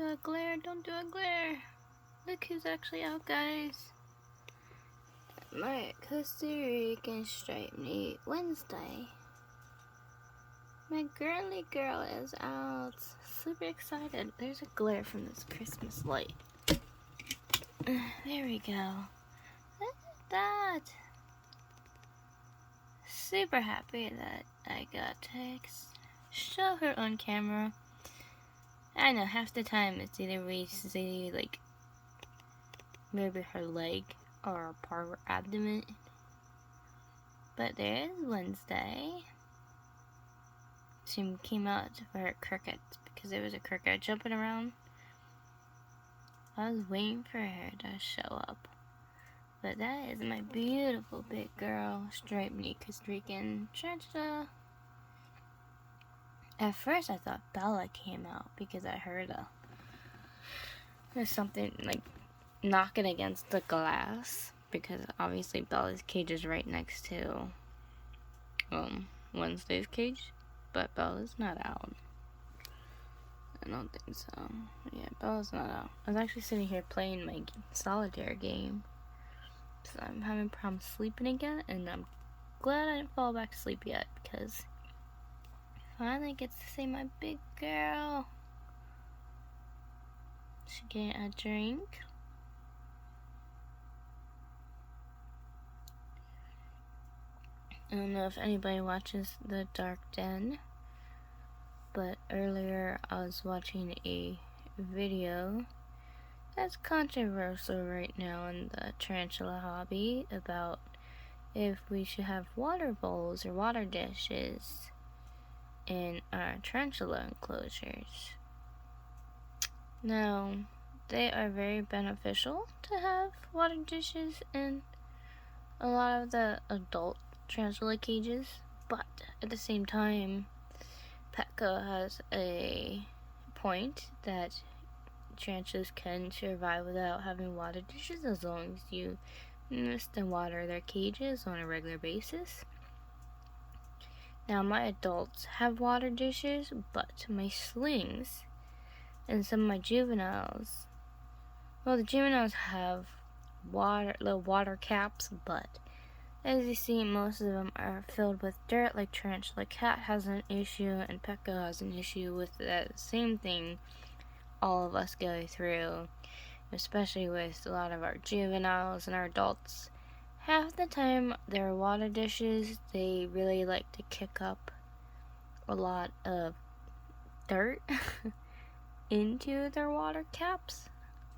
a glare, don't do a glare. Look who's actually out, guys. My Costa Rican striped knit Wednesday. My girly girl is out. Super excited. There's a glare from this Christmas light. There we go. Look at that. Super happy that I got to show her on camera. I know half the time it's either we see like maybe her leg or part of her abdomen. But there is Wednesday. She came out for her crickets because there was a cricket jumping around. I was waiting for her to show up. But that is my beautiful big girl, striped knit Costa Rican tarantula. At first I thought Bella came out because I heard there's something like knocking against the glass, because obviously Bella's cage is right next to Wednesday's cage, but Bella's not out. I don't think so. Yeah, Bella's not out. I was actually sitting here playing my solitaire game, so I'm having problems sleeping again, and I'm glad I didn't fall back to sleep yet, because finally gets to see my big girl. She's getting a drink. I don't know if anybody watches The Dark Den, but earlier I was watching a video that's controversial right now in the tarantula hobby about if we should have water bowls or water dishes in our tarantula enclosures. Now, they are very beneficial to have water dishes in a lot of the adult tarantula cages, but at the same time, Petco has a point that tarantulas can survive without having water dishes as long as you mist and water their cages on a regular basis. Now, my adults have water dishes, but my slings and some of my juveniles, well, the juveniles have little water caps, but as you see, most of them are filled with dirt like tarantula cat has an issue and Petco has an issue with that same thing all of us go through, especially with a lot of our juveniles and our adults. Half the time, their water dishes, they really like to kick up a lot of dirt into their water caps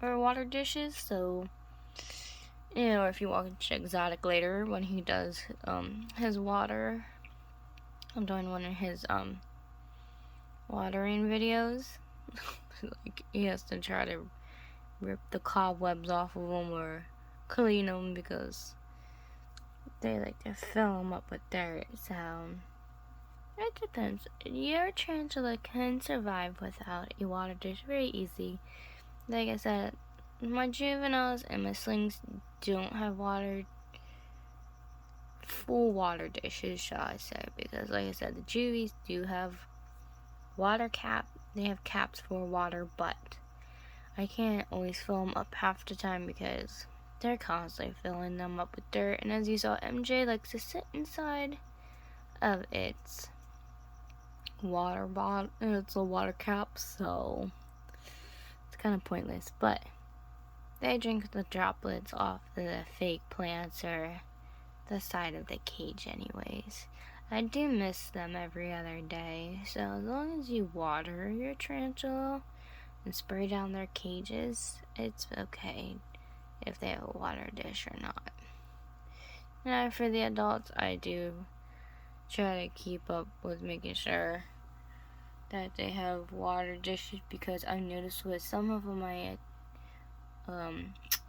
or water dishes, so you know, if you walk into Exotic later when he does his water, I'm doing one of his watering videos. Like he has to try to rip the cobwebs off of them or clean them because they like to fill them up with dirt. So it depends. Your tarantula can survive without a water dish very easy. Like I said, my juveniles and my slings don't have full water dishes, shall I say, because like I said, the juvies do have water cap. They have caps for water, but I can't always fill them up half the time because they're constantly filling them up with dirt. And as you saw, MJ likes to sit inside of its water bottle, its little water cap, so it's kind of pointless, but they drink the droplets off the fake plants or the side of the cage anyways. I do miss them every other day, so as long as you water your tarantula and spray down their cages, it's okay if they have a water dish or not. Now for the adults, I do try to keep up with making sure that they have water dishes, because I've noticed with some of my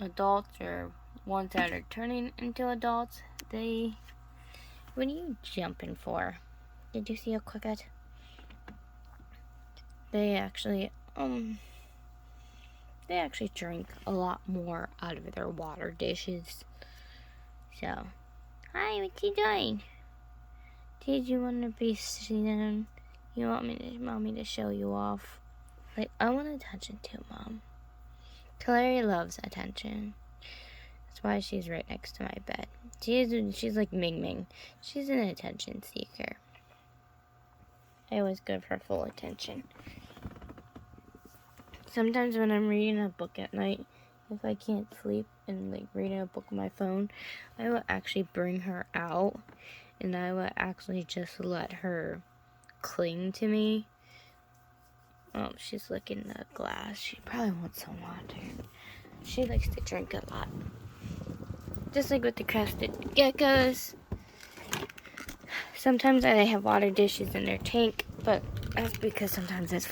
adults or ones that are turning into adults, what are you jumping for? Did you see a cricket? They actually drink a lot more out of their water dishes. So, hi, what you doing? Did you want to be seen? You want me to show you off? Like, I want attention too, Mom. Clary loves attention. That's why she's right next to my bed. She's like Ming Ming. She's an attention seeker. I always give her full attention. Sometimes when I'm reading a book at night, if I can't sleep and like reading a book on my phone, I will actually bring her out and I will actually just let her cling to me. Oh, she's licking the glass. She probably wants some water. She likes to drink a lot. Just like with the crested geckos. Sometimes I have water dishes in their tank, but that's because sometimes it's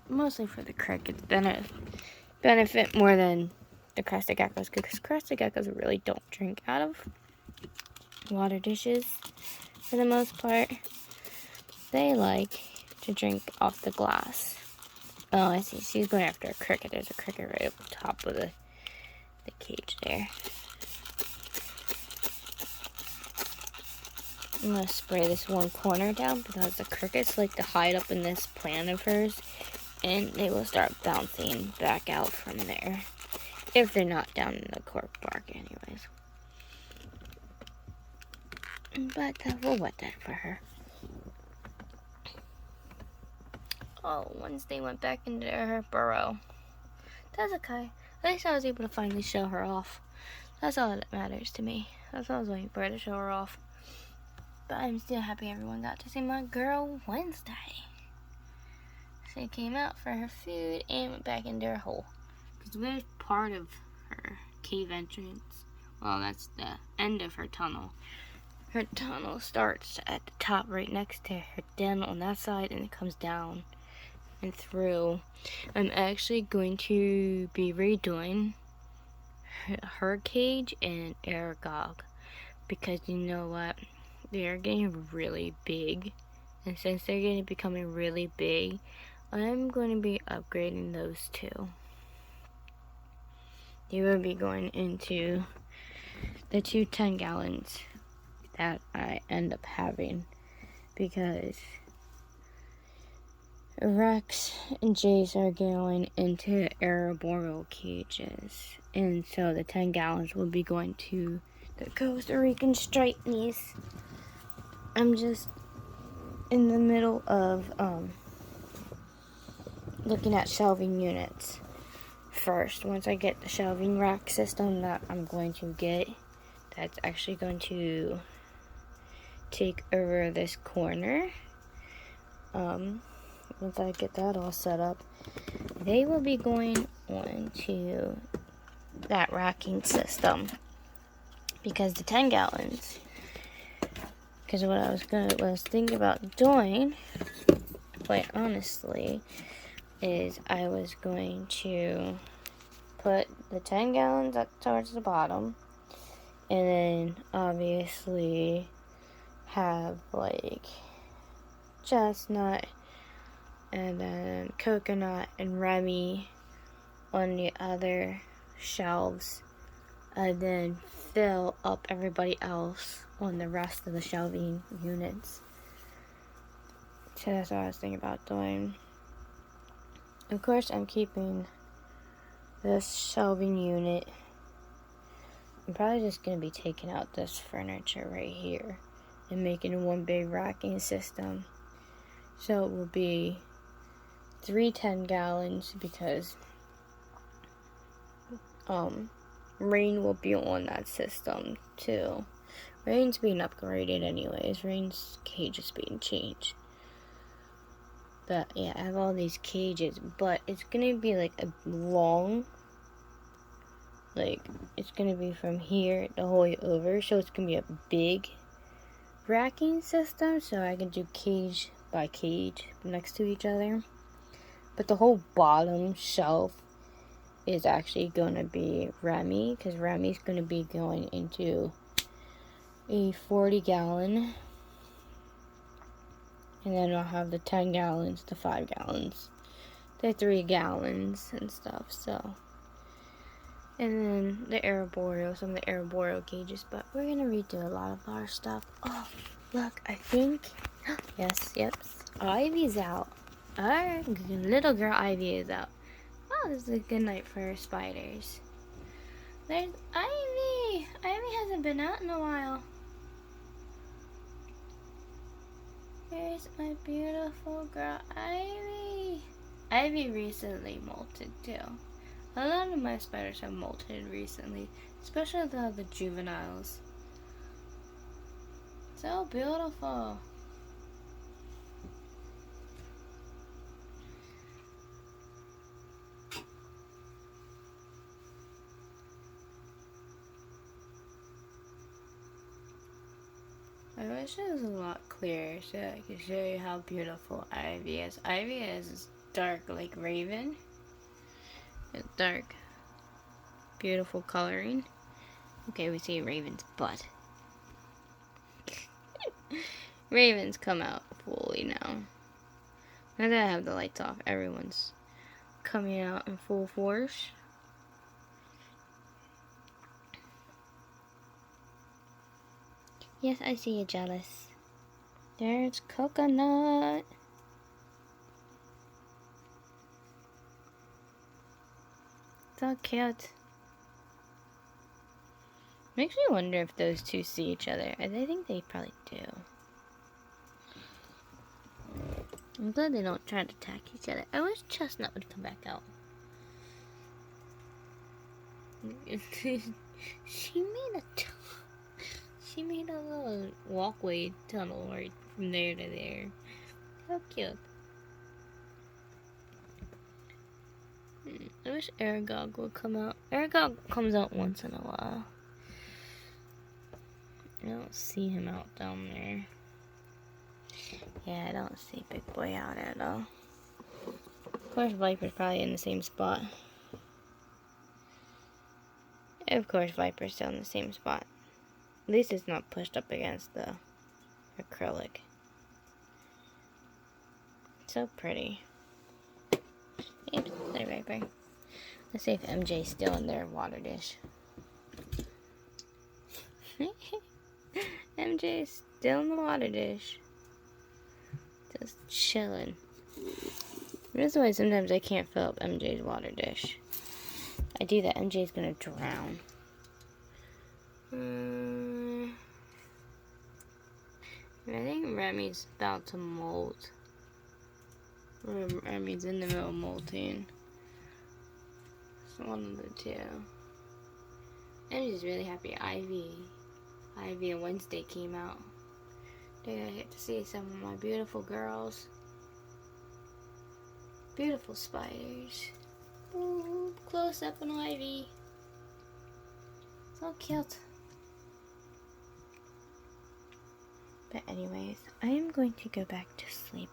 mostly for the crickets benefit more than the crested geckos, because crested geckos really don't drink out of water dishes for the most part. They like to drink off the glass. Oh, I see. She's going after a cricket. There's a cricket right up the top of the cage there. I'm going to spray this one corner down because the crickets like to hide up in this plant of hers, and they will start bouncing back out from there if they're not down in the cork bark anyways. But we'll wet that for her. Oh, Wednesday went back into her burrow. That's okay. At least I was able to finally show her off. That's all that matters to me. That's all I was waiting for, to show her off. But I'm still happy everyone got to see my girl Wednesday. She came out for her food and went back into her hole. Because we're part of her cave entrance. Well, that's the end of her tunnel. Her tunnel starts at the top right next to her den on that side, and it comes down and through. I'm actually going to be redoing her cage and Aragog, because you know what? They're getting really big, and since they're becoming really big, I'm going to be upgrading those two. They will be going into the 2 10-gallons that I end up having, because Rex and Jace are going into Arboreal cages, and so the 10 gallons will be going to the Costa Rican Stripes. I'm just in the middle of looking at shelving units first. Once I get the shelving rack system that I'm going to get, that's actually going to take over this corner. Once I get that all set up, they will be going on to that racking system, because the 10 gallons, because what I was thinking about doing, quite honestly, is I was going to put the 10 gallons up towards the bottom, and then obviously have like chestnut and then coconut and Remy on the other shelves, and then fill up everybody else on the rest of the shelving units. So that's what I was thinking about doing. Of course, I'm keeping this shelving unit. I'm probably just going to be taking out this furniture right here and making one big racking system. So it will be 3 10 gallons, because Rain will be on that system too. Rain's being upgraded anyways. Rain's cage is being changed. But yeah, I have all these cages, but it's gonna be like a long, like it's gonna be from here the whole way over, so it's gonna be a big racking system, so I can do cage by cage next to each other. But the whole bottom shelf is actually going to be Remy, because Remy's going to be going into a 40 gallon, and then I'll have the 10 gallons, the 5 gallons, the 3 gallons and stuff. So, and then the Arboreal, some of the Arboreal cages. But we're going to redo a lot of our stuff. Oh, look, I think, yes, Ivy's out. our little girl Ivy is out. Oh, this is a good night for spiders. There's Ivy! Ivy hasn't been out in a while. Here's my beautiful girl Ivy. Ivy recently molted too. A lot of my spiders have molted recently, especially the juveniles. So beautiful. I wish it was a lot clearer so I could show you how beautiful Ivy is. Ivy is dark like raven. It's dark. Beautiful coloring. Okay, we see Raven's butt. Ravens come out fully now. Now that I have the lights off, everyone's coming out in full force. Yes, I see you jealous. There's Coconut. So cute. Makes me wonder if those two see each other. I think they probably do. I'm glad they don't try to attack each other. I wish Chestnut would come back out. She made a little walkway tunnel right from there to there. How cute. I wish Aragog would come out. Aragog comes out once in a while. I don't see him out down there. Yeah, I don't see Big Boy out at all. Of course, Viper's probably in the same spot. Of course, Viper's still in the same spot. At least it's not pushed up against the acrylic. So pretty. Oops, sorry, Viper. Let's see if MJ's still in their water dish. MJ's still in the water dish. Just chilling. That's why sometimes I can't fill up MJ's water dish. I do that, MJ's gonna drown. I think Remy's about to molt. Remy's in the middle of molting. It's one of the two. I'm just really happy Ivy and Wednesday came out. They're gonna get to see some of my beautiful girls. Beautiful spiders. Ooh, close up on Ivy. So cute. But anyways, I am going to go back to sleep.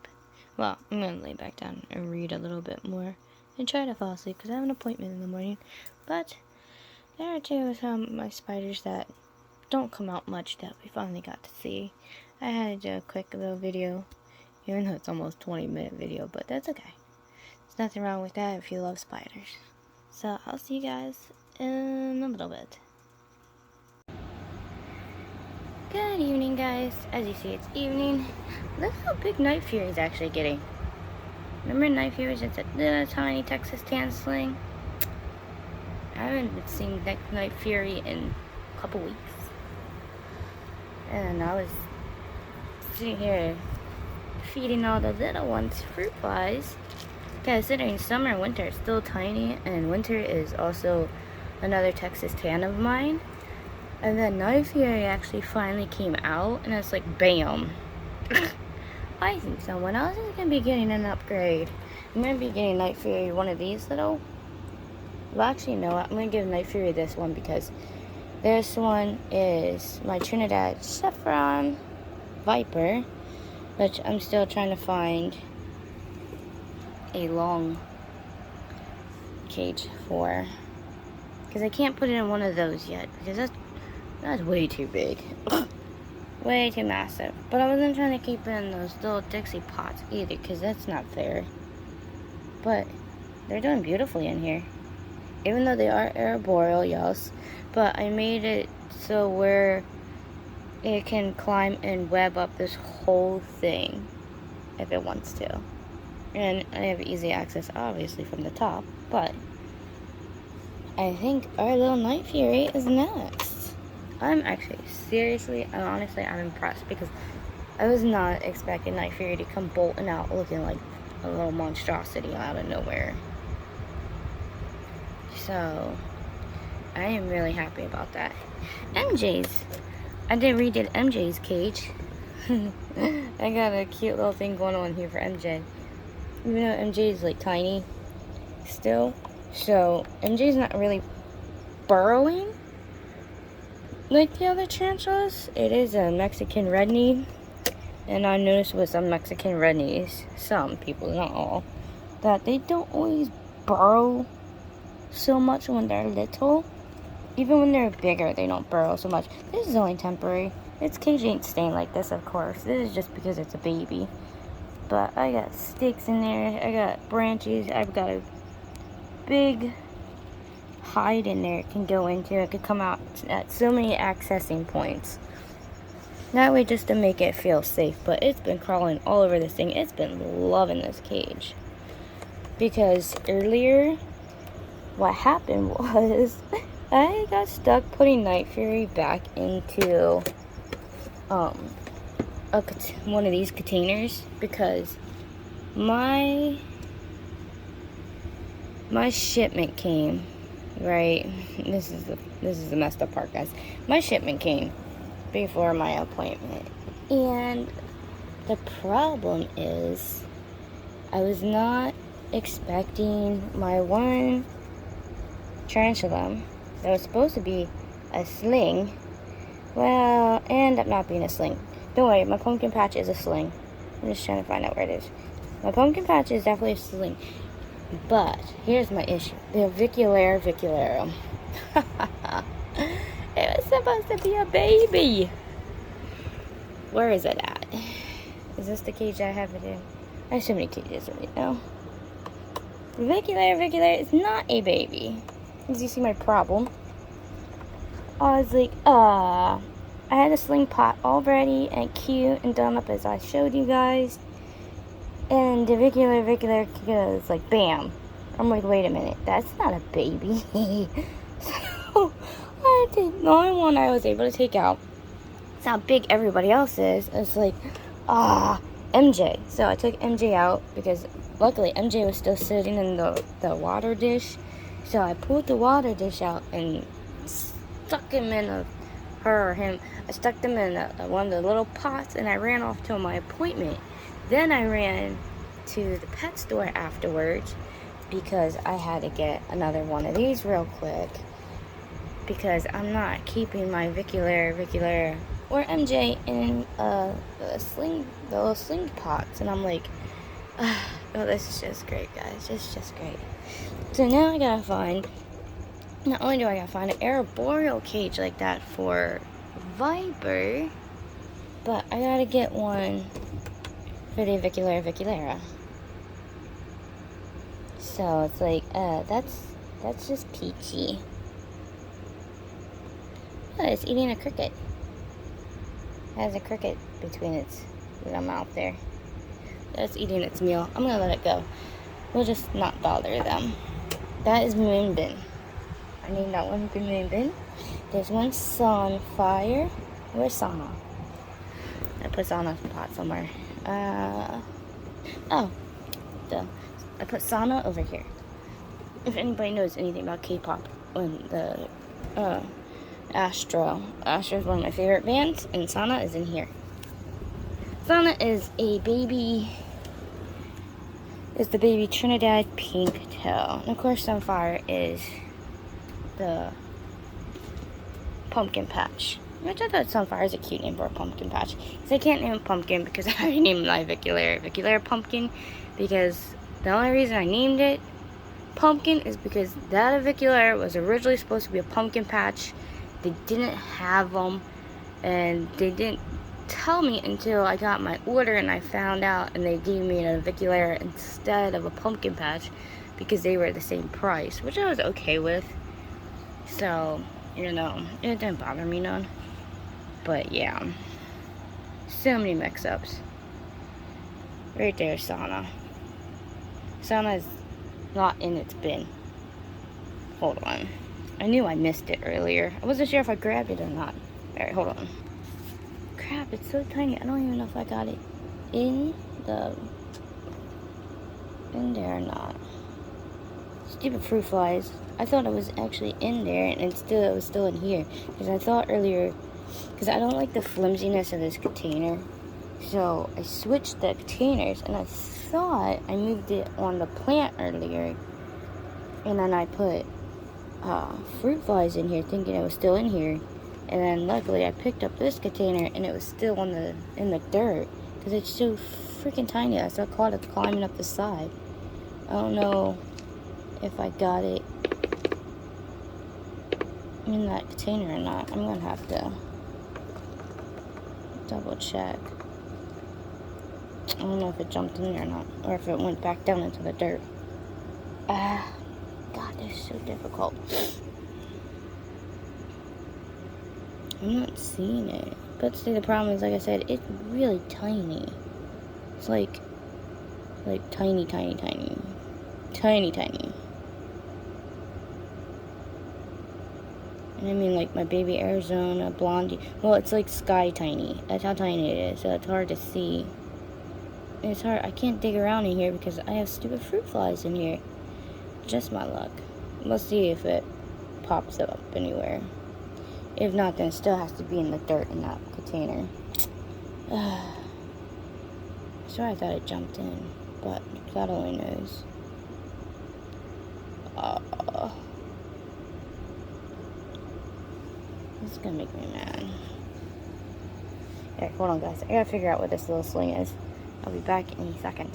Well, I'm going to lay back down and read a little bit more and try to fall asleep because I have an appointment in the morning. But there are two of some my spiders that don't come out much that we finally got to see. I had to do a quick little video, even though it's almost 20-minute video, but that's okay. There's nothing wrong with that if you love spiders. So I'll see you guys in a little bit. Good evening, guys. As you see, it's evening. Look how big Night Fury is actually getting. Remember Night Fury was just a little tiny Texas tan sling? I haven't been seeing Night Fury in a couple weeks. And I was sitting here feeding all the little ones fruit flies. Considering summer and winter is still tiny, and winter is also another Texas tan of mine. And then Night Fury actually finally came out, and it's like, bam. I think someone else is going to be getting an upgrade. I'm going to be getting Night Fury one of these little. Well, actually, no, I'm going to give Night Fury this one because this one is my Trinidad Saffron Viper, which I'm still trying to find a long cage for. Because I can't put it in one of those yet, because that's way too big. Way too massive. But I wasn't trying to keep it in those little Dixie pots either, because that's not fair. But they're doing beautifully in here. Even though they are arboreal, yes. But I made it so where it can climb and web up this whole thing if it wants to. And I have easy access, obviously, from the top. But I think our little Night Fury is next. I'm actually, seriously, and honestly, I'm impressed because I was not expecting Night Fury to come bolting out looking like a little monstrosity out of nowhere. So, I am really happy about that. MJ's. I did redid MJ's cage. I got a cute little thing going on here for MJ. Even though MJ is like tiny still. So, MJ's not really burrowing like the other tarantulas. It is a Mexican red knee. And I noticed with some Mexican red knees, some people, not all, that they don't always burrow so much when they're little. Even when they're bigger, they don't burrow so much. This is only temporary. Its cage ain't staying like this, of course. This is just because it's a baby. But I got sticks in there. I got branches. I've got a big hide in there it can go into. It could come out at so many accessing points. That way just to make it feel safe. But it's been crawling all over this thing. It's been loving this cage. Because earlier, what happened was I got stuck putting Night Fury back into one of these containers because my shipment came, right? This is the messed up part, guys. My shipment came before my appointment, and the problem is I was not expecting my one tarantula that was supposed to be a sling. Well, ended up not being a sling. Don't worry, my pumpkin patch is a sling. I'm just trying to find out where it is. My pumpkin patch is definitely a sling. But here's my issue. The vicularum. It was supposed to be a baby. Where is it at? Is this the cage I have it in? I have so many cages right now. Viculator is not a baby. As you see my problem. I was like, I had a sling pot all ready and cute and done up as I showed you guys. And the viculator goes like, bam. I'm like, wait a minute, that's not a baby. So, I did the only one I was able to take out. It's how big everybody else is. It's like, MJ. So I took MJ out because luckily MJ was still sitting in the water dish. So I pulled the water dish out and stuck him in I stuck them in one of the little pots, and I ran off to my appointment. Then I ran to the pet store afterwards because I had to get another one of these real quick because I'm not keeping my viculator or MJ in the little sling pots. And I'm like, oh, this is just great, guys. It's just great. So now I gotta find, not only do I gotta find an arboreal cage like that for Viper, but I gotta get one for the viculaira. So it's like, that's just peachy. Oh, it's eating a cricket. It has a cricket between its little mouth there. It's eating its meal. I'm gonna let it go. We'll just not bother them. That is Moonbin. I named that one Moonbin. There's one Sunfire. Where's Sana? I put Sana's pot somewhere. I put Sana over here. If anybody knows anything about K-pop, when the Astro is one of my favorite bands, and Sana is in here. Sana is a baby. Is the baby Trinidad Pinktail, and of course Sunfire is the pumpkin patch. Which I thought Sunfire is a cute name for a pumpkin patch. Because I can't name a pumpkin because I already named my viculator pumpkin. Because the only reason I named it pumpkin is because that aviculator was originally supposed to be a pumpkin patch. They didn't have them, and they didn't tell me until I got my order and I found out, and they gave me an aviculator instead of a pumpkin patch because they were the same price, which I was okay with. So, you know, it didn't bother me none. But yeah, so many mix-ups. Right there, Sana. Sauna's not in its bin. Hold on. I knew I missed it earlier. I wasn't sure if I grabbed it or not. Alright, hold on. Crap, it's so tiny. I don't even know if I got it in there or not. Stupid fruit flies. I thought it was actually in there, and it was still in here. Because I thought earlier, because I don't like the flimsiness of this container. So I switched the containers, and I thought I moved it on the plant earlier. And then I put fruit flies in here, thinking it was still in here. And then luckily I picked up this container, and it was still in the dirt. Because it's so freaking tiny. I still caught it climbing up the side. I don't know if I got it in that container or not. I'm gonna have to double check. I don't know if it jumped in there or not, or if it went back down into the dirt. God, this is so difficult. I'm not seeing it. But see, the problem is, like I said, it's really tiny. It's like tiny, tiny, tiny. Tiny, tiny. And I mean, like my baby Arizona Blondie. Well, it's like sky tiny. That's how tiny it is. So it's hard to see. And it's hard. I can't dig around in here because I have stupid fruit flies in here. Just my luck. Let's see if it pops up anywhere. If not, then it still has to be in the dirt in that container. Sure, I thought it jumped in, but God only knows. This is gonna make me mad. Alright, hold on, guys. I gotta figure out what this little sling is. I'll be back in a second.